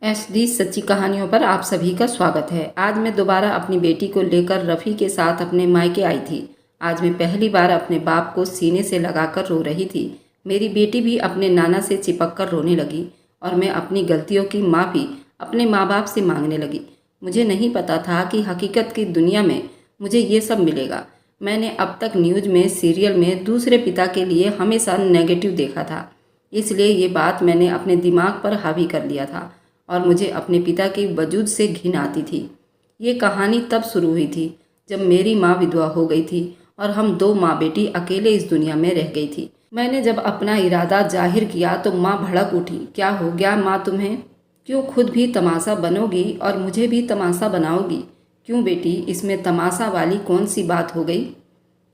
SD सच्ची कहानियों पर आप सभी का स्वागत है। आज मैं दोबारा अपनी बेटी को लेकर रफ़ी के साथ अपने मायके आई थी। आज मैं पहली बार अपने बाप को सीने से लगाकर रो रही थी। मेरी बेटी भी अपने नाना से चिपक कर रोने लगी और मैं अपनी गलतियों की माफ़ी अपने माँ बाप से मांगने लगी। मुझे नहीं पता था कि हकीकत की दुनिया में मुझे ये सब मिलेगा। मैंने अब तक न्यूज़ में, सीरियल में दूसरे पिता के लिए हमेशा नेगेटिव देखा था, इसलिए ये बात मैंने अपने दिमाग पर हावी कर लिया था और मुझे अपने पिता के वजूद से घिन आती थी। ये कहानी तब शुरू हुई थी जब मेरी माँ विधवा हो गई थी और हम दो माँ बेटी अकेले इस दुनिया में रह गई थी। मैंने जब अपना इरादा जाहिर किया तो माँ भड़क उठी। क्या हो गया माँ तुम्हें? क्यों खुद भी तमाशा बनोगी और मुझे भी तमाशा बनाओगी? क्यों बेटी, इसमें तमाशा वाली कौन सी बात हो गई?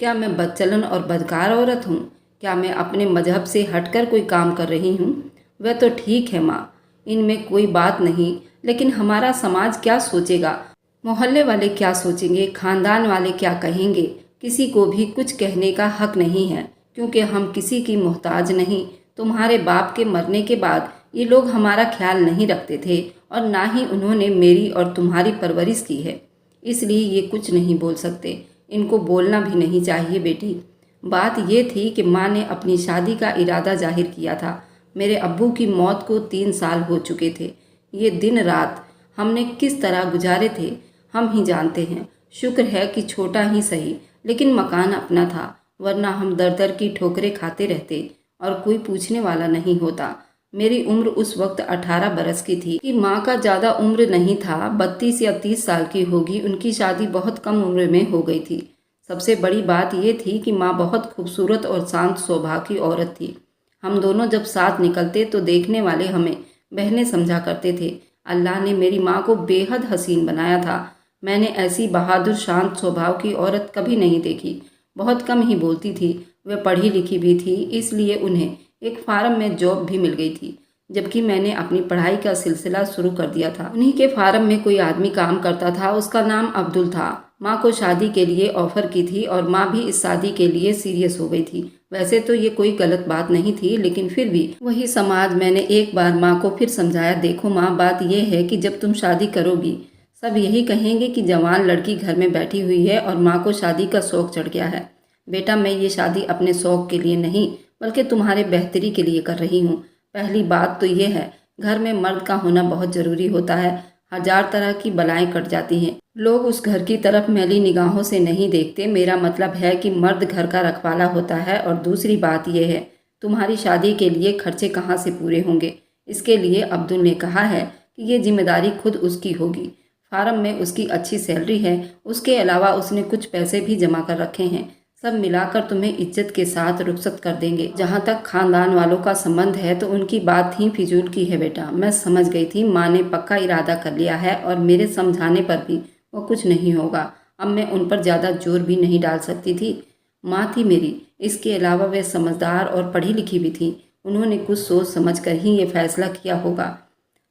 क्या मैं बदचलन और बदकार औरत हूँ? क्या मैं अपने मजहब से हटकर कोई काम कर रही हूँ? वह तो ठीक है माँ, इनमें कोई बात नहीं, लेकिन हमारा समाज क्या सोचेगा? मोहल्ले वाले क्या सोचेंगे? खानदान वाले क्या कहेंगे? किसी को भी कुछ कहने का हक नहीं है, क्योंकि हम किसी की मोहताज नहीं। तुम्हारे बाप के मरने के बाद ये लोग हमारा ख्याल नहीं रखते थे और ना ही उन्होंने मेरी और तुम्हारी परवरिश की है, इसलिए ये कुछ नहीं बोल सकते। इनको बोलना भी नहीं चाहिए बेटी। बात ये थी कि माँ ने अपनी शादी का इरादा जाहिर किया था। मेरे अब्बू की मौत को 3 साल हो चुके थे। ये दिन रात हमने किस तरह गुजारे थे हम ही जानते हैं। शुक्र है कि छोटा ही सही, लेकिन मकान अपना था, वरना हम दर दर की ठोकरें खाते रहते और कोई पूछने वाला नहीं होता। मेरी उम्र उस वक्त 18 बरस की थी कि माँ का ज़्यादा उम्र नहीं था, 32 या 30 साल की होगी। उनकी शादी बहुत कम उम्र में हो गई थी। सबसे बड़ी बात यह थी कि माँ बहुत खूबसूरत और शांत स्वभाव की औरत थी। हम दोनों जब साथ निकलते तो देखने वाले हमें बहनें समझा करते थे। अल्लाह ने मेरी माँ को बेहद हसीन बनाया था। मैंने ऐसी बहादुर शांत स्वभाव की औरत कभी नहीं देखी। बहुत कम ही बोलती थी। वह पढ़ी लिखी भी थी, इसलिए उन्हें एक फार्म में जॉब भी मिल गई थी, जबकि मैंने अपनी पढ़ाई का सिलसिला शुरू कर दिया था। उन्हीं के फार्म में कोई आदमी काम करता था, उसका नाम अब्दुल था। माँ को शादी के लिए ऑफर की थी और माँ भी इस शादी के लिए सीरियस हो गई थी। वैसे तो ये कोई गलत बात नहीं थी, लेकिन फिर भी वही समाज। मैंने एक बार माँ को फिर समझाया, देखो माँ, बात यह है कि जब तुम शादी करोगी सब यही कहेंगे कि जवान लड़की घर में बैठी हुई है और माँ को शादी का शौक चढ़ गया है। बेटा, मैं ये शादी अपने शौक के लिए नहीं बल्कि तुम्हारे बेहतरी के लिए कर रही हूँ। पहली बात तो ये है, घर में मर्द का होना बहुत ज़रूरी होता है। 1000 तरह की बलाएं कट जाती हैं। लोग उस घर की तरफ मैली निगाहों से नहीं देखते। मेरा मतलब है कि मर्द घर का रखवाला होता है। और दूसरी बात यह है, तुम्हारी शादी के लिए खर्चे कहाँ से पूरे होंगे? इसके लिए अब्दुल ने कहा है कि ये जिम्मेदारी खुद उसकी होगी। फार्म में उसकी अच्छी सैलरी है, उसके अलावा उसने कुछ पैसे भी जमा कर रखे हैं। सब मिलाकर तुम्हें इज्जत के साथ रुखसत कर देंगे। जहाँ तक खानदान वालों का संबंध है तो उनकी बात ही फिजूल की है बेटा। मैं समझ गई थी, माँ ने पक्का इरादा कर लिया है और मेरे समझाने पर भी वो कुछ नहीं होगा। अब मैं उन पर ज़्यादा जोर भी नहीं डाल सकती थी। माँ थी मेरी, इसके अलावा वे समझदार और पढ़ी लिखी भी थी। उन्होंने कुछ सोच समझ कर ही ये फैसला किया होगा।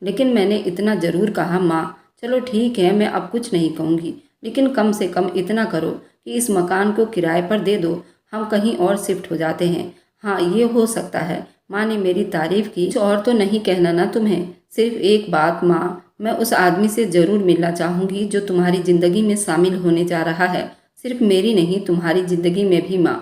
लेकिन मैंने इतना ज़रूर कहा, माँ चलो ठीक है, मैं अब कुछ नहीं कहूँगी, लेकिन कम से कम इतना करो कि इस मकान को किराए पर दे दो, हम कहीं और शिफ्ट हो जाते हैं। हाँ, ये हो सकता है। माँ ने मेरी तारीफ की। कुछ और तो नहीं कहना ना तुम्हें? सिर्फ एक बात माँ, मैं उस आदमी से ज़रूर मिलना चाहूँगी जो तुम्हारी ज़िंदगी में शामिल होने जा रहा है। सिर्फ मेरी नहीं, तुम्हारी ज़िंदगी में भी माँ।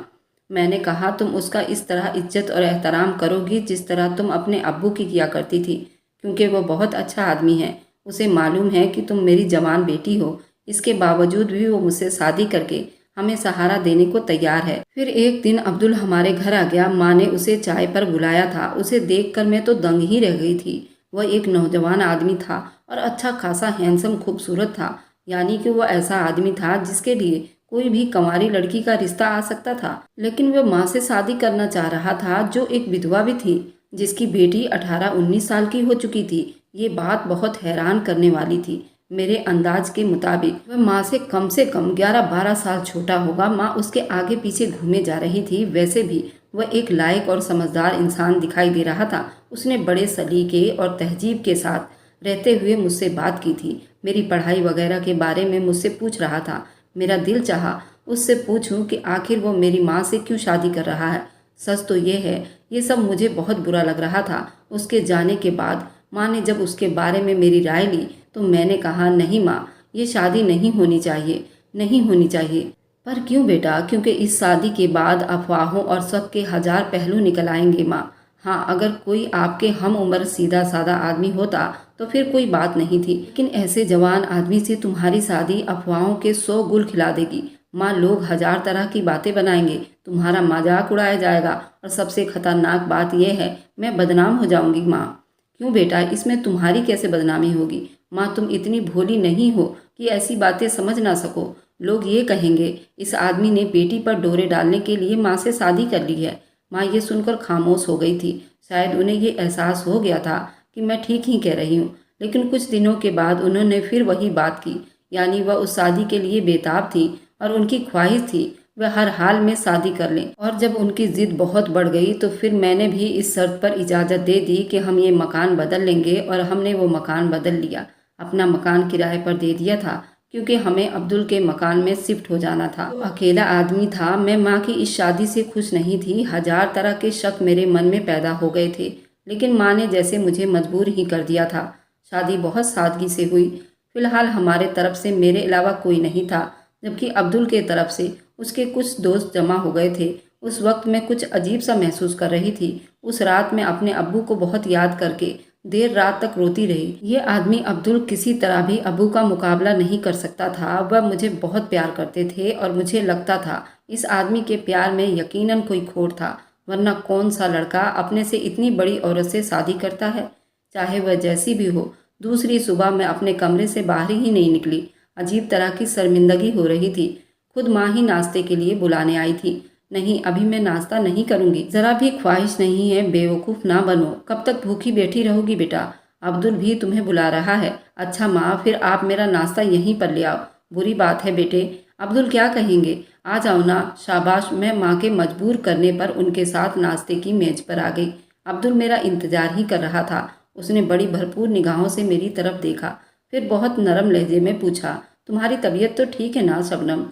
मैंने कहा, तुम उसका इस तरह इज्जत और एहतराम करोगी जिस तरह तुम अपने अब्बू की किया करती थी, क्योंकि वो बहुत अच्छा आदमी है। उसे मालूम है कि तुम मेरी जवान बेटी हो, इसके बावजूद भी वो मुझसे शादी करके हमें सहारा देने को तैयार है। फिर एक दिन अब्दुल हमारे घर आ गया। माँ ने उसे चाय पर बुलाया था। उसे देखकर मैं तो दंग ही रह गई थी। वह एक नौजवान आदमी था और अच्छा खासा हैंडसम खूबसूरत था। यानी कि वह ऐसा आदमी था जिसके लिए कोई भी कंवारी लड़की का रिश्ता आ सकता था। लेकिन वह माँ से शादी करना चाह रहा था, जो एक विधवा भी थी, जिसकी बेटी 18-19 साल की हो चुकी थी। ये बात बहुत हैरान करने वाली थी। मेरे अंदाज के मुताबिक वह माँ से कम 11-12 साल छोटा होगा। माँ उसके आगे पीछे घूमे जा रही थी। वैसे भी वह एक लायक और समझदार इंसान दिखाई दे रहा था। उसने बड़े सलीके और तहजीब के साथ रहते हुए मुझसे बात की थी। मेरी पढ़ाई वगैरह के बारे में मुझसे पूछ रहा था। मेरा दिल चाहा उससे पूछूं कि आखिर वो मेरी माँ से क्यों शादी कर रहा है। सच तो ये है, ये सब मुझे बहुत बुरा लग रहा था। उसके जाने के बाद माँ ने जब उसके बारे में मेरी राय ली तो मैंने कहा, नहीं माँ, ये शादी नहीं होनी चाहिए, नहीं होनी चाहिए। पर क्यों बेटा? क्योंकि इस शादी के बाद अफवाहों और शक के हजार पहलू निकल आएंगे माँ। हाँ, अगर कोई आपके हम उम्र सीधा साधा आदमी होता तो फिर कोई बात नहीं थी, लेकिन ऐसे जवान आदमी से तुम्हारी शादी अफवाहों के 100 गुल खिला देगी माँ। लोग हजार तरह की बातें बनाएंगे, तुम्हारा मजाक उड़ाया जाएगा और सबसे खतरनाक बात यह है, मैं बदनाम हो जाऊंगी माँ। क्यों बेटा? इसमें तुम्हारी कैसे बदनामी होगी माँ? तुम इतनी भोली नहीं हो कि ऐसी बातें समझ ना सको। लोग ये कहेंगे, इस आदमी ने बेटी पर डोरे डालने के लिए माँ से शादी कर ली है। माँ ये सुनकर खामोश हो गई थी। शायद उन्हें ये एहसास हो गया था कि मैं ठीक ही कह रही हूँ, लेकिन कुछ दिनों के बाद उन्होंने फिर वही बात की। यानी वह उस शादी के लिए बेताब थी और उनकी ख्वाहिश थी वह हर हाल में शादी कर लें। और जब उनकी जिद बहुत बढ़ गई तो फिर मैंने भी इस शर्त पर इजाज़त दे दी कि हम ये मकान बदल लेंगे, और हमने वो मकान बदल लिया। अपना मकान किराए पर दे दिया था क्योंकि हमें अब्दुल के मकान में शिफ्ट हो जाना था। तो अकेला आदमी था। मैं माँ की इस शादी से खुश नहीं थी। हजार तरह के शक मेरे मन में पैदा हो गए थे, लेकिन माँ ने जैसे मुझे मजबूर ही कर दिया था। शादी बहुत सादगी से हुई। फिलहाल हमारे तरफ से मेरे अलावा कोई नहीं था, जबकि अब्दुल के तरफ से उसके कुछ दोस्त जमा हो गए थे। उस वक्त मैं कुछ अजीब सा महसूस कर रही थी। उस रात मैं अपने अब्बू को बहुत याद करके देर रात तक रोती रही। ये आदमी अब्दुल किसी तरह भी अब्बू का मुकाबला नहीं कर सकता था। वह मुझे बहुत प्यार करते थे और मुझे लगता था इस आदमी के प्यार में यकीनन कोई खोट था, वरना कौन सा लड़का अपने से इतनी बड़ी औरत से शादी करता है, चाहे वह जैसी भी हो। दूसरी सुबह मैं अपने कमरे से बाहर ही नहीं निकली। अजीब तरह की शर्मिंदगी हो रही थी। खुद माँ ही नाश्ते के लिए बुलाने आई थी। नहीं, अभी मैं नाश्ता नहीं करूंगी, जरा भी ख्वाहिश नहीं है। बेवकूफ़ ना बनो। कब तक भूखी बैठी रहोगी बेटा? अब्दुल भी तुम्हें बुला रहा है। अच्छा माँ, फिर आप मेरा नाश्ता यहीं पर ले आओ। बुरी बात है बेटे, अब्दुल क्या कहेंगे? आ जाओ ना। शाबाश। मैं माँ के मजबूर करने पर उनके साथ नाश्ते की मेज पर आ गई। अब्दुल मेरा इंतजार ही कर रहा था। उसने बड़ी भरपूर निगाहों से मेरी तरफ देखा, फिर बहुत नरम लहजे में पूछा, तुम्हारी तबीयत तो ठीक है ना शबनम?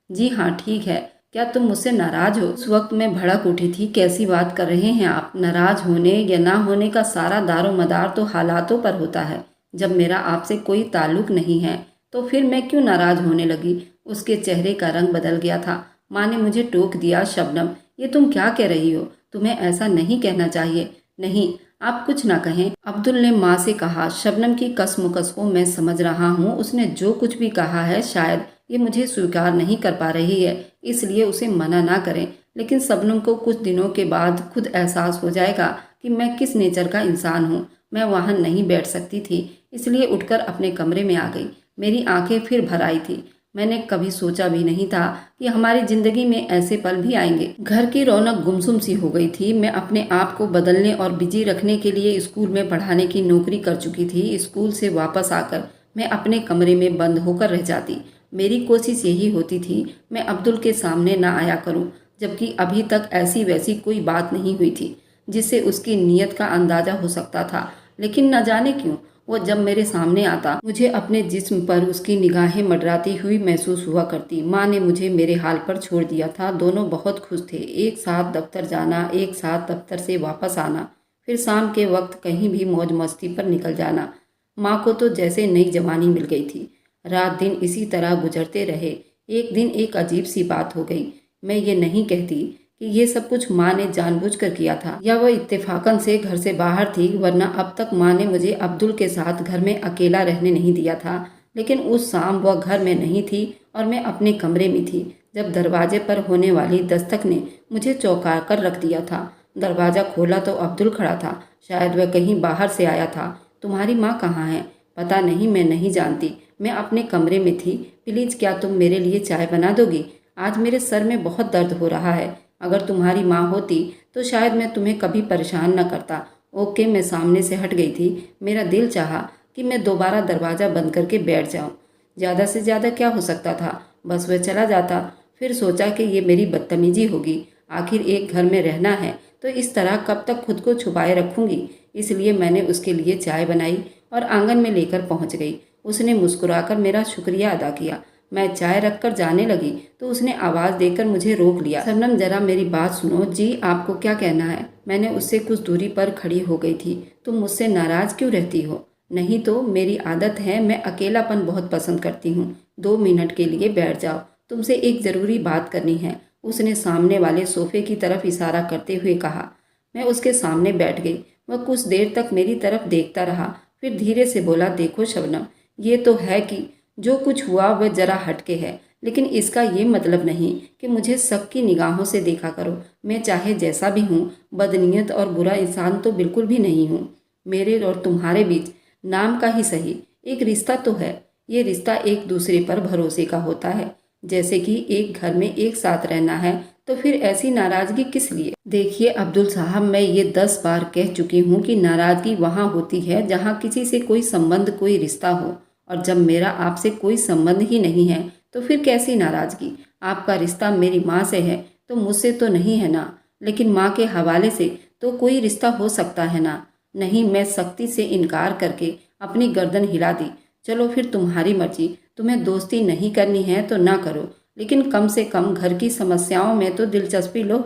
जी हाँ, ठीक है। क्या तुम मुझसे नाराज हो? उस वक्त मैं भड़क उठी थी। कैसी बात कर रहे हैं आप? नाराज होने या ना होने का सारा दारो मदार तो हालातों पर होता है। जब मेरा आपसे कोई ताल्लुक नहीं है तो फिर मैं क्यों नाराज होने लगी? उसके चेहरे का रंग बदल गया था। माँ ने मुझे टोक दिया, शबनम ये तुम क्या कह रही हो? तुम्हें ऐसा नहीं कहना चाहिए। नहीं, आप कुछ ना कहें, अब्दुल ने माँ से कहा। शबनम की कसमुकस को मैं समझ रहा हूँ। उसने जो कुछ भी कहा है शायद ये मुझे स्वीकार नहीं कर पा रही है, इसलिए उसे मना ना करें। लेकिन शबनम को कुछ दिनों के बाद खुद एहसास हो जाएगा कि मैं किस नेचर का इंसान हूँ। मैं वहाँ नहीं बैठ सकती थी, इसलिए उठकर अपने कमरे में आ गई। मेरी आंखें फिर भर आई थी। मैंने कभी सोचा भी नहीं था कि हमारी जिंदगी में ऐसे पल भी आएंगे। घर की रौनक गुमसुम सी हो गई थी। मैं अपने आप को बदलने और बिजी रखने के लिए स्कूल में पढ़ाने की नौकरी कर चुकी थी। स्कूल से वापस आकर मैं अपने कमरे में बंद होकर रह जाती। मेरी कोशिश यही होती थी मैं अब्दुल के सामने ना आया करूं, जबकि अभी तक ऐसी वैसी कोई बात नहीं हुई थी जिससे उसकी नीयत का अंदाजा हो सकता था। लेकिन न जाने क्यों वो जब मेरे सामने आता मुझे अपने जिस्म पर उसकी निगाहें मंडराती हुई महसूस हुआ करती। माँ ने मुझे मेरे हाल पर छोड़ दिया था। दोनों बहुत खुश थे। एक साथ दफ्तर जाना, एक साथ दफ्तर से वापस आना, फिर शाम के वक्त कहीं भी मौज मस्ती पर निकल जाना। माँ को तो जैसे नई जवानी मिल गई थी। रात दिन इसी तरह गुजरते रहे। एक दिन एक अजीब सी बात हो गई। मैं ये नहीं कहती कि ये सब कुछ माँ ने जानबूझकर किया था या वह इत्तेफाकन से घर से बाहर थी, वरना अब तक माँ ने मुझे अब्दुल के साथ घर में अकेला रहने नहीं दिया था। लेकिन उस शाम वह घर में नहीं थी और मैं अपने कमरे में थी जब दरवाजे पर होने वाली दस्तक ने मुझे चौंका कर रख दिया था। दरवाज़ा खोला तो अब्दुल खड़ा था। शायद वह कहीं बाहर से आया था। तुम्हारी माँ कहाँ है? पता नहीं, मैं नहीं जानती। मैं अपने कमरे में थी। प्लीज़ क्या तुम मेरे लिए चाय बना दोगी? आज मेरे सर में बहुत दर्द हो रहा है। अगर तुम्हारी माँ होती तो शायद मैं तुम्हें कभी परेशान न करता। ओके। मैं सामने से हट गई थी। मेरा दिल चाहा कि मैं दोबारा दरवाज़ा बंद करके बैठ जाऊं। ज़्यादा से ज़्यादा क्या हो सकता था? बस वह चला जाता। फिर सोचा कि ये मेरी बदतमीजी होगी। आखिर एक घर में रहना है तो इस तरह कब तक खुद को छुपाए रखूंगी। इसलिए मैंने उसके लिए चाय बनाई और आंगन में लेकर पहुंच गई। उसने मुस्कुराकर मेरा शुक्रिया अदा किया। मैं चाय रखकर जाने लगी तो उसने आवाज़ देकर मुझे रोक लिया। शबनम, जरा मेरी बात सुनो। जी, आपको क्या कहना है? मैंने उससे कुछ दूरी पर खड़ी हो गई थी। तुम मुझसे नाराज़ क्यों रहती हो? नहीं तो मेरी आदत है, मैं अकेलापन बहुत पसंद करती हूँ। 2 मिनट के लिए बैठ जाओ, तुमसे एक ज़रूरी बात करनी है, उसने सामने वाले सोफे की तरफ इशारा करते हुए कहा। मैं उसके सामने बैठ गई। वह कुछ देर तक मेरी तरफ देखता रहा, फिर धीरे से बोला, देखो शबनम, ये तो है कि जो कुछ हुआ वह जरा हटके है, लेकिन इसका ये मतलब नहीं कि मुझे शक की निगाहों से देखा करो। मैं चाहे जैसा भी हूँ, बदनीयत और बुरा इंसान तो बिल्कुल भी नहीं हूँ। मेरे और तुम्हारे बीच नाम का ही सही एक रिश्ता तो है। ये रिश्ता एक दूसरे पर भरोसे का होता है। जैसे कि एक घर में एक साथ रहना है, तो फिर ऐसी नाराजगी किस लिए? देखिए अब्दुल साहब, मैं ये 10 बार कह चुकी हूँ कि नाराजगी वहाँ होती है जहाँ किसी से कोई संबंध, कोई रिश्ता हो, और जब मेरा आपसे कोई संबंध ही नहीं है तो फिर कैसी नाराजगी? आपका रिश्ता मेरी माँ से है तो मुझसे तो नहीं है ना, लेकिन माँ के हवाले से तो कोई रिश्ता हो सकता है ना। नहीं, मैं सख्ती से इनकार करके अपनी गर्दन हिला दी। चलो फिर तुम्हारी मर्जी, तुम्हें दोस्ती नहीं करनी है तो ना करो, लेकिन कम से कम घर की समस्याओं में तो दिलचस्पी लो,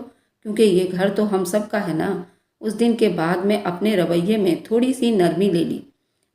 क्योंकि ये घर तो हम सब का है ना। उस दिन के बाद मैं अपने रवैये में थोड़ी सी नरमी ले ली।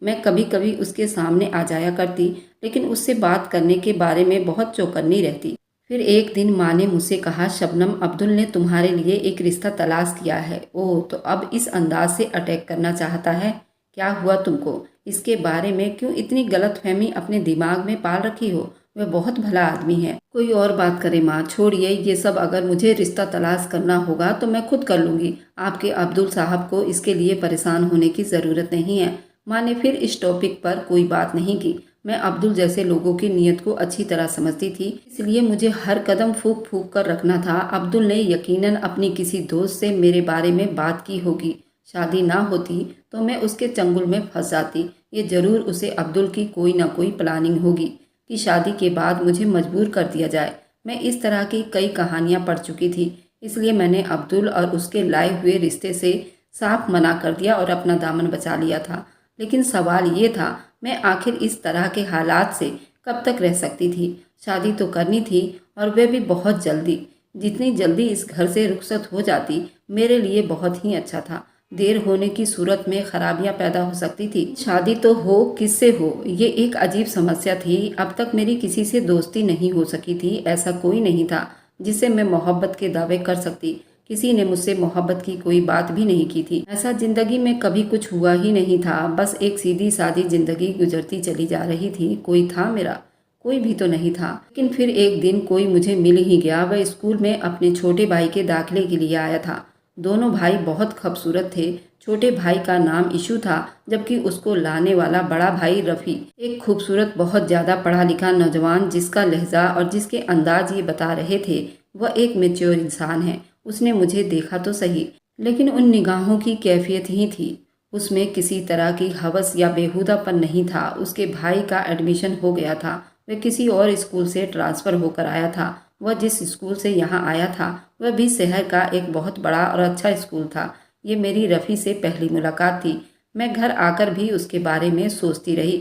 मैं कभी कभी उसके सामने आ जाया करती, लेकिन उससे बात करने के बारे में बहुत चौकन्नी रहती। फिर एक दिन माँ ने मुझसे कहा, शबनम, अब्दुल ने तुम्हारे लिए एक रिश्ता तलाश किया है। ओह, तो अब इस अंदाज से अटैक करना चाहता है? क्या हुआ तुमको? इसके बारे में क्यों इतनी गलतफहमी अपने दिमाग में पाल रखी हो? वह बहुत भला आदमी है। कोई और बात करे माँ, छोड़िए ये सब। अगर मुझे रिश्ता तलाश करना होगा तो मैं खुद कर लूँगी। आपके अब्दुल साहब को इसके लिए परेशान होने की ज़रूरत नहीं है। माँ ने फिर इस टॉपिक पर कोई बात नहीं की। मैं अब्दुल जैसे लोगों की नीयत को अच्छी तरह समझती थी, इसलिए मुझे हर कदम फूंक फूंक कर रखना था। अब्दुल ने यकीनन अपनी किसी दोस्त से मेरे बारे में बात की होगी। शादी ना होती तो मैं उसके चंगुल में फंस जाती। ये जरूर उसे अब्दुल की कोई ना कोई प्लानिंग होगी कि शादी के बाद मुझे मजबूर कर दिया जाए। मैं इस तरह की कई कहानियाँ पढ़ चुकी थी, इसलिए मैंने अब्दुल और उसके लाए हुए रिश्ते से साफ मना कर दिया और अपना दामन बचा लिया था। लेकिन सवाल ये था, मैं आखिर इस तरह के हालात से कब तक रह सकती थी? शादी तो करनी थी, और वह भी बहुत जल्दी। जितनी जल्दी इस घर से रुखसत हो जाती मेरे लिए बहुत ही अच्छा था। देर होने की सूरत में खराबियां पैदा हो सकती थी। शादी तो हो, किससे हो, ये एक अजीब समस्या थी। अब तक मेरी किसी से दोस्ती नहीं हो सकी थी। ऐसा कोई नहीं था जिससे मैं मोहब्बत के दावे कर सकती। किसी ने मुझसे मोहब्बत की कोई बात भी नहीं की थी। ऐसा जिंदगी में कभी कुछ हुआ ही नहीं था। बस एक सीधी सादी जिंदगी गुजरती चली जा रही थी। कोई था मेरा? कोई भी तो नहीं था। लेकिन फिर एक दिन कोई मुझे मिल ही गया। वह स्कूल में अपने छोटे भाई के दाखिले के लिए आया था। दोनों भाई बहुत खूबसूरत थे। छोटे भाई का नाम ईशु था, जबकि उसको लाने वाला बड़ा भाई रफ़ी, एक खूबसूरत, बहुत ज़्यादा पढ़ा लिखा नौजवान, जिसका लहजा और जिसके अंदाज ये बता रहे थे वह एक मैच्योर इंसान है। उसने मुझे देखा तो सही, लेकिन उन निगाहों की कैफियत ही थी। उसमें किसी तरह की हवस या बेहुदापन नहीं था। उसके भाई का एडमिशन हो गया था। वह किसी और स्कूल से ट्रांसफ़र होकर आया था। वह जिस स्कूल से यहाँ आया था वह भी शहर का एक बहुत बड़ा और अच्छा स्कूल था। ये मेरी रफ़ी से पहली मुलाकात थी। मैं घर आकर भी उसके बारे में सोचती रही।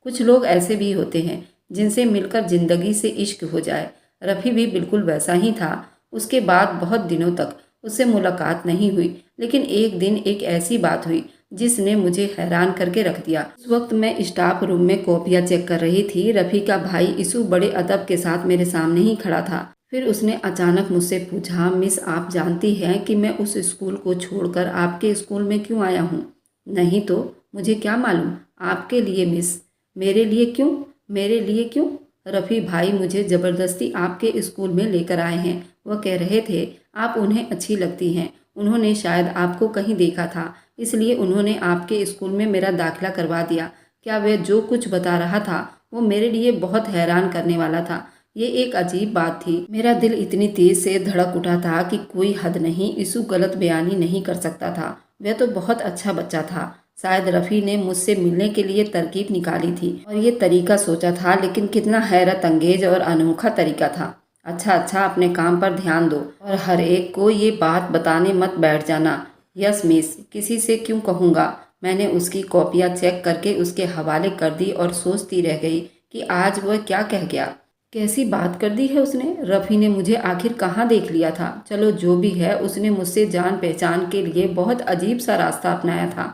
कुछ लोग ऐसे भी होते हैं जिनसे मिलकर ज़िंदगी से इश्क हो जाए। रफ़ी भी बिल्कुल वैसा ही था। उसके बाद बहुत दिनों तक उससे मुलाकात नहीं हुई, लेकिन एक दिन एक ऐसी बात हुई जिसने मुझे हैरान करके रख दिया। उस वक्त मैं स्टाफ रूम में कॉपियाँ चेक कर रही थी। रफ़ी का भाई ईशु बड़े अदब के साथ मेरे सामने ही खड़ा था। फिर उसने अचानक मुझसे पूछा, मिस, आप जानती हैं कि मैं उस स्कूल को छोड़कर आपके स्कूल में क्यों आया हूँ? नहीं तो मुझे क्या मालूम। आपके लिए मिस। मेरे लिए क्यों? मेरे लिए क्यों? रफ़ी भाई मुझे ज़बरदस्ती आपके स्कूल में लेकर आए हैं। वह कह रहे थे आप उन्हें अच्छी लगती हैं। उन्होंने शायद आपको कहीं देखा था, इसलिए उन्होंने आपके स्कूल में मेरा दाखिला करवा दिया। क्या वह जो कुछ बता रहा था वो मेरे लिए बहुत हैरान करने वाला था? ये एक अजीब बात थी। मेरा दिल इतनी तेज से धड़क उठा था कि कोई हद नहीं। ईशु गलत बयानी नहीं कर सकता था। वह तो बहुत अच्छा बच्चा था। शायद रफ़ी ने मुझसे मिलने के लिए तरकीब निकाली थी और ये तरीका सोचा था, लेकिन कितना हैरत अंगेज और अनोखा तरीका था। अच्छा अच्छा, अपने काम पर ध्यान दो और हर एक को ये बात बताने मत बैठ जाना। Yes miss. किसी से क्यों कहूँगा। मैंने उसकी कॉपियाँ चेक करके उसके हवाले कर दी और सोचती रह गई कि आज वह क्या कह गया। कैसी बात कर दी है उसने। रफ़ी ने मुझे आखिर कहाँ देख लिया था। चलो जो भी है, उसने मुझसे जान पहचान के लिए बहुत अजीब सा रास्ता अपनाया था।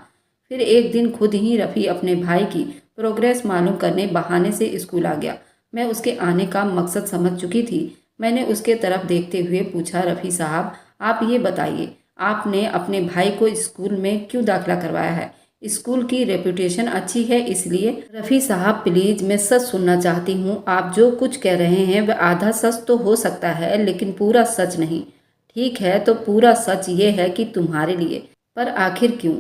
फिर एक दिन खुद ही रफ़ी अपने भाई की प्रोग्रेस मालूम करने बहाने से स्कूल आ गया। मैं उसके आने का मकसद समझ चुकी थी। मैंने उसके तरफ देखते हुए पूछा, रफ़ी साहब, आप ये बताइए, आपने अपने भाई को स्कूल में क्यों दाखिला करवाया है? स्कूल की रेपुटेशन अच्छी है इसलिए? रफ़ी साहब प्लीज़, मैं सच सुनना चाहती हूँ। आप जो कुछ कह रहे हैं वह आधा सच तो हो सकता है, लेकिन पूरा सच नहीं। ठीक है, तो पूरा सच ये है कि तुम्हारे लिए। पर आखिर क्यों?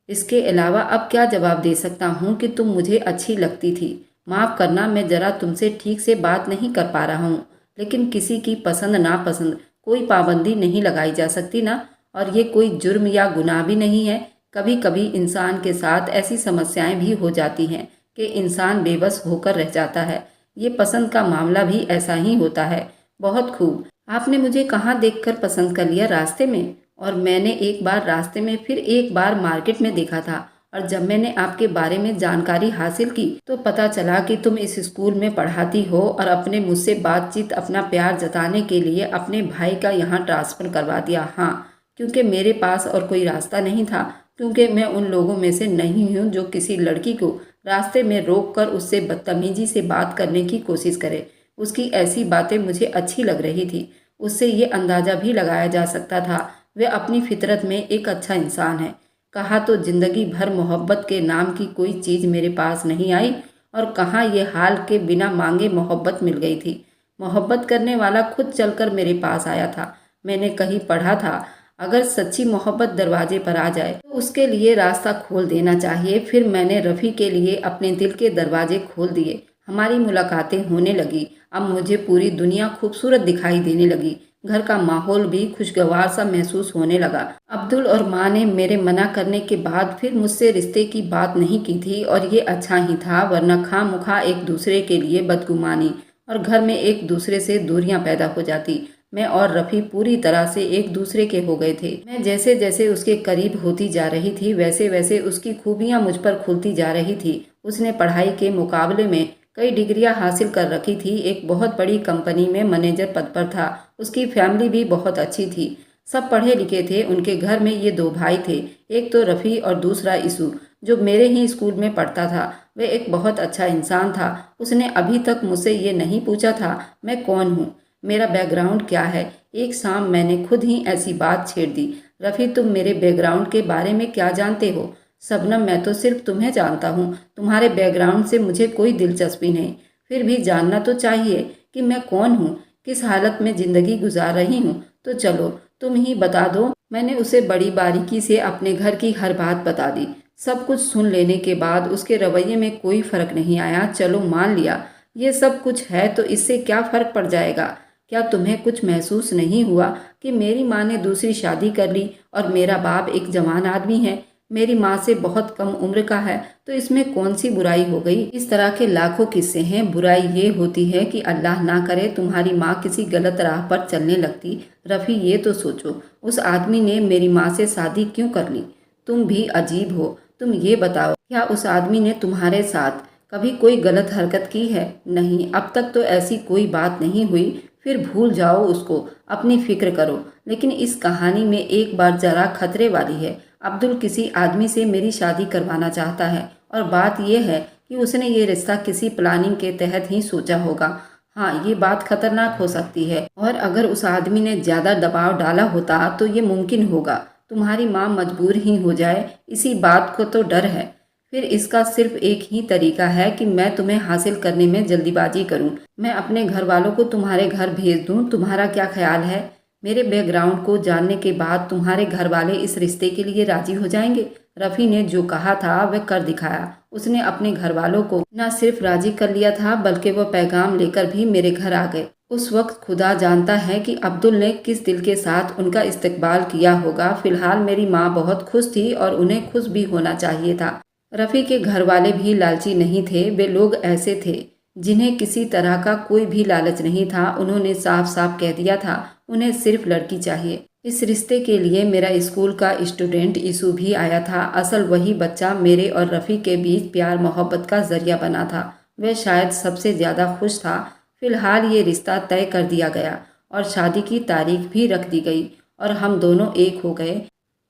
इसके अलावा अब क्या जवाब दे सकता हूँ कि तुम मुझे अच्छी लगती थी। माफ़ करना, मैं ज़रा तुमसे ठीक से बात नहीं कर पा रहा हूँ, लेकिन किसी की पसंद नापसंद कोई पाबंदी नहीं लगाई जा सकती ना। और ये कोई जुर्म या गुनाह भी नहीं है। कभी कभी इंसान के साथ ऐसी समस्याएं भी हो जाती हैं कि इंसान बेबस होकर रह जाता है। ये पसंद का मामला भी ऐसा ही होता है। बहुत खूब। आपने मुझे कहाँ देखकर पसंद कर लिया? रास्ते में। और मैंने एक बार रास्ते में, फिर एक बार मार्केट में देखा था। और जब मैंने आपके बारे में जानकारी हासिल की तो पता चला कि तुम इस स्कूल में पढ़ाती हो और अपने मुझसे बातचीत, अपना प्यार जताने के लिए अपने भाई का यहाँ ट्रांसफ़र करवा दिया। हाँ, क्योंकि मेरे पास और कोई रास्ता नहीं था, क्योंकि मैं उन लोगों में से नहीं हूँ जो किसी लड़की को रास्ते में रोककर उससे बदतमीजी से बात करने की कोशिश करे। उसकी ऐसी बातें मुझे अच्छी लग रही थी। उससे ये अंदाज़ा भी लगाया जा सकता था वह अपनी फितरत में एक अच्छा इंसान है। कहा तो जिंदगी भर मोहब्बत के नाम की कोई चीज़ मेरे पास नहीं आई, और कहाँ ये हाल के बिना मांगे मोहब्बत मिल गई थी। मोहब्बत करने वाला खुद चलकर मेरे पास आया था। मैंने कहीं पढ़ा था, अगर सच्ची मोहब्बत दरवाजे पर आ जाए तो उसके लिए रास्ता खोल देना चाहिए। फिर मैंने रफ़ी के लिए अपने दिल के दरवाजे खोल दिए। हमारी मुलाकातें होने लगी। अब मुझे पूरी दुनिया खूबसूरत दिखाई देने लगी। घर का माहौल भी खुशगवार सा महसूस होने लगा। अब्दुल और माँ ने मेरे मना करने के बाद फिर मुझसे रिश्ते की बात नहीं की थी, और ये अच्छा ही था, वरना खामखा एक दूसरे के लिए बदगुमानी और घर में एक दूसरे से दूरियां पैदा हो जाती। मैं और रफ़ी पूरी तरह से एक दूसरे के हो गए थे। मैं जैसे जैसे उसके करीब होती जा रही थी वैसे वैसे उसकी खूबियां मुझ पर खुलती जा रही थी। उसने पढ़ाई के मुकाबले में कई डिग्रियां हासिल कर रखी थी। एक बहुत बड़ी कंपनी में मैनेजर पद पर था। उसकी फैमिली भी बहुत अच्छी थी। सब पढ़े लिखे थे। उनके घर में ये दो भाई थे, एक तो रफ़ी और दूसरा इसू, जो मेरे ही स्कूल में पढ़ता था। वह एक बहुत अच्छा इंसान था। उसने अभी तक मुझसे ये नहीं पूछा था मैं कौन हूँ, मेरा बैकग्राउंड क्या है। एक शाम मैंने खुद ही ऐसी बात छेड़ दी, रफ़ी तुम मेरे बैकग्राउंड के बारे में क्या जानते हो? शबनम, मैं तो सिर्फ तुम्हें जानता हूँ, तुम्हारे बैकग्राउंड से मुझे कोई दिलचस्पी नहीं। फिर भी जानना तो चाहिए कि मैं कौन हूँ, किस हालत में ज़िंदगी गुजार रही हूँ। तो चलो तुम ही बता दो। मैंने उसे बड़ी बारीकी से अपने घर की हर बात बता दी। सब कुछ सुन लेने के बाद उसके रवैये में कोई फ़र्क नहीं आया। चलो मान लिया ये सब कुछ है, तो इससे क्या फ़र्क पड़ जाएगा? क्या तुम्हें कुछ महसूस नहीं हुआ कि मेरी माँ ने दूसरी शादी कर ली और मेरा बाप एक जवान आदमी है, मेरी माँ से बहुत कम उम्र का है, तो इसमें कौन सी बुराई हो गई? इस तरह के लाखों किस्से हैं। बुराई ये होती है कि अल्लाह ना करे तुम्हारी माँ किसी गलत राह पर चलने लगती। रफ़ी ये तो सोचो, उस आदमी ने मेरी माँ से शादी क्यों कर ली? तुम भी अजीब हो। तुम ये बताओ, क्या उस आदमी ने तुम्हारे साथ कभी कोई गलत हरकत की है? नहीं, अब तक तो ऐसी कोई बात नहीं हुई। फिर भूल जाओ उसको, अपनी फिक्र करो। लेकिन इस कहानी में एक बात जरा खतरे वाली है। अब्दुल किसी आदमी से मेरी शादी करवाना चाहता है, और बात यह है कि उसने ये रिश्ता किसी प्लानिंग के तहत ही सोचा होगा। हाँ, ये बात खतरनाक हो सकती है, और अगर उस आदमी ने ज़्यादा दबाव डाला होता तो ये मुमकिन होगा तुम्हारी माँ मजबूर ही हो जाए। इसी बात को तो डर है। फिर इसका सिर्फ एक ही तरीका है कि मैं तुम्हें हासिल करने में जल्दीबाजी करूं। मैं अपने घर वालों को तुम्हारे घर भेज दूं। तुम्हारा क्या ख्याल है? मेरे बैकग्राउंड को जानने के बाद तुम्हारे घर वाले इस रिश्ते के लिए राजी हो जाएंगे? रफ़ी ने जो कहा था वह कर दिखाया। उसने अपने घर वालों को न सिर्फ राजी कर लिया था, बल्कि वह पैगाम लेकर भी मेरे घर आ गए। उस वक्त खुदा जानता है कि अब्दुल ने किस दिल के साथ उनका इस्तकबाल किया होगा। फिलहाल मेरी माँ बहुत खुश थी और उन्हें खुश भी होना चाहिए था। रफ़ी के घर वाले भी लालची नहीं थे। वे लोग ऐसे थे जिन्हें किसी तरह का कोई भी लालच नहीं था। उन्होंने साफ साफ कह दिया था उन्हें सिर्फ लड़की चाहिए। इस रिश्ते के लिए मेरा स्कूल का स्टूडेंट ईसू भी आया था। असल वही बच्चा मेरे और रफ़ी के बीच प्यार मोहब्बत का जरिया बना था। वह शायद सबसे ज़्यादा खुश था। फिलहाल ये रिश्ता तय कर दिया गया और शादी की तारीख भी रख दी गई और हम दोनों एक हो गए।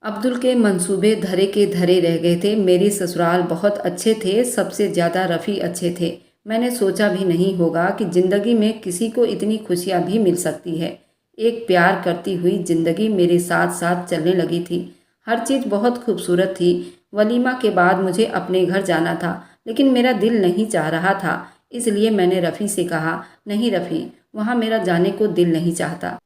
अब्दुल के मंसूबे धरे के धरे रह गए थे। मेरे ससुराल बहुत अच्छे थे, सबसे ज़्यादा रफ़ी अच्छे थे। मैंने सोचा भी नहीं होगा कि ज़िंदगी में किसी को इतनी खुशियाँ भी मिल सकती है। एक प्यार करती हुई ज़िंदगी मेरे साथ साथ चलने लगी थी। हर चीज़ बहुत खूबसूरत थी। वलीमा के बाद मुझे अपने घर जाना था, लेकिन मेरा दिल नहीं चाह रहा था। इसलिए मैंने रफ़ी से कहा, नहीं रफ़ी, वहाँ मेरा जाने को दिल नहीं चाहता।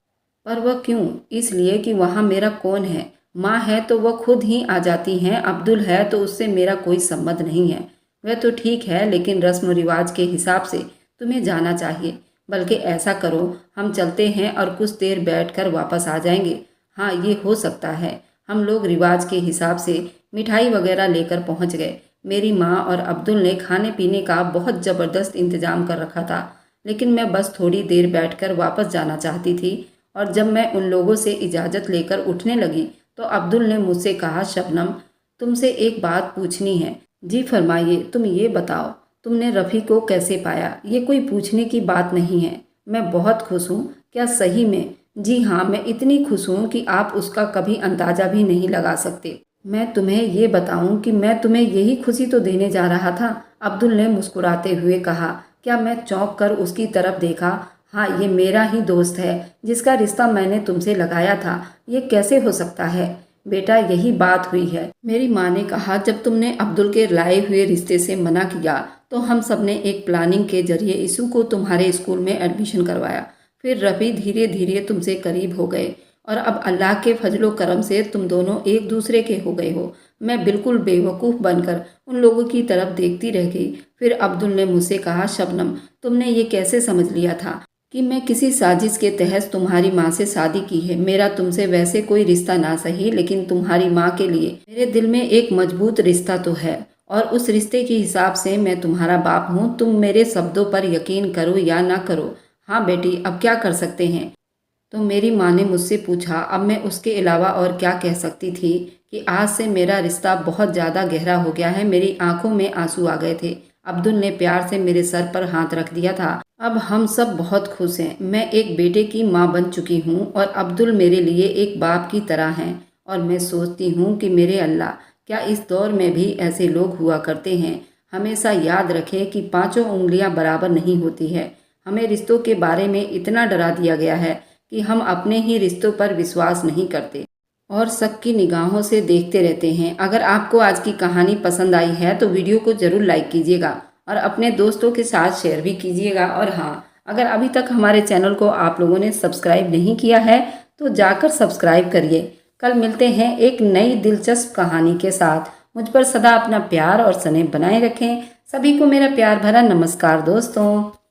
पर वह क्यों? इसलिए कि वहाँ मेरा कौन है। माँ है तो वह खुद ही आ जाती हैं, अब्दुल है तो उससे मेरा कोई संबंध नहीं है। वह तो ठीक है, लेकिन रस्म रिवाज के हिसाब से तुम्हें जाना चाहिए। बल्कि ऐसा करो, हम चलते हैं और कुछ देर बैठकर वापस आ जाएंगे। हाँ, ये हो सकता है। हम लोग रिवाज के हिसाब से मिठाई वगैरह लेकर पहुँच गए। मेरी माँ और अब्दुल ने खाने पीने का बहुत ज़बरदस्त इंतज़ाम कर रखा था, लेकिन मैं बस थोड़ी देर बैठकर वापस जाना चाहती थी। और जब मैं उन लोगों से इजाज़त लेकर उठने लगी तो अब्दुल ने मुझसे कहा, शबनम, तुमसे एक बात पूछनी है। जी फरमाइए। तुम ये बताओ, तुमने रफ़ी को कैसे पाया? ये कोई पूछने की बात नहीं है। मैं बहुत खुश हूँ। क्या सही में? जी हाँ, मैं इतनी खुश हूँ कि आप उसका कभी अंदाज़ा भी नहीं लगा सकते। मैं तुम्हें ये बताऊँ कि मैं तुम्हें यही खुशी तो देने जा रहा था। अब्दुल ने मुस्कुराते हुए कहा। क्या? मैं चौंक कर उसकी तरफ देखा। हाँ, ये मेरा ही दोस्त है जिसका रिश्ता मैंने तुमसे लगाया था। ये कैसे हो सकता है? बेटा, यही बात हुई है। मेरी माँ ने कहा, जब तुमने अब्दुल के लाए हुए रिश्ते से मना किया तो हम सब ने एक प्लानिंग के जरिए इसू को तुम्हारे स्कूल में एडमिशन करवाया। फिर रफ़ी धीरे धीरे तुमसे करीब हो गए और अब अल्लाह के फजलो करम से तुम दोनों एक दूसरे के हो गए हो। मैं बिल्कुल बेवकूफ़ बनकर उन लोगों की तरफ देखती रह गई। फिर अब्दुल ने मुझसे कहा, शबनम, तुमने ये कैसे समझ लिया था कि मैं किसी साजिश के तहत तुम्हारी माँ से शादी की है? मेरा तुमसे वैसे कोई रिश्ता ना सही, लेकिन तुम्हारी माँ के लिए मेरे दिल में एक मजबूत रिश्ता तो है और उस रिश्ते के हिसाब से मैं तुम्हारा बाप हूँ। तुम मेरे शब्दों पर यकीन करो या ना करो। हाँ बेटी, अब क्या कर सकते हैं? तो मेरी माँ ने मुझसे पूछा। अब मैं उसके अलावा और क्या कह सकती थी कि आज से मेरा रिश्ता बहुत ज़्यादा गहरा हो गया है। मेरी आंखों में आंसू आ गए थे। अब्दुल ने प्यार से मेरे सर पर हाथ रख दिया था। अब हम सब बहुत खुश हैं। मैं एक बेटे की माँ बन चुकी हूँ और अब्दुल मेरे लिए एक बाप की तरह हैं। और मैं सोचती हूँ कि मेरे अल्लाह, क्या इस दौर में भी ऐसे लोग हुआ करते हैं? हमेशा याद रखें कि पांचों उंगलियां बराबर नहीं होती है। हमें रिश्तों के बारे में इतना डरा दिया गया है कि हम अपने ही रिश्तों पर विश्वास नहीं करते और शक की निगाहों से देखते रहते हैं। अगर आपको आज की कहानी पसंद आई है तो वीडियो को ज़रूर लाइक कीजिएगा और अपने दोस्तों के साथ शेयर भी कीजिएगा। और हाँ, अगर अभी तक हमारे चैनल को आप लोगों ने सब्सक्राइब नहीं किया है तो जाकर सब्सक्राइब करिए। कल मिलते हैं एक नई दिलचस्प कहानी के साथ। मुझ पर सदा अपना प्यार और स्नेह बनाए रखें। सभी को मेरा प्यार भरा नमस्कार दोस्तों।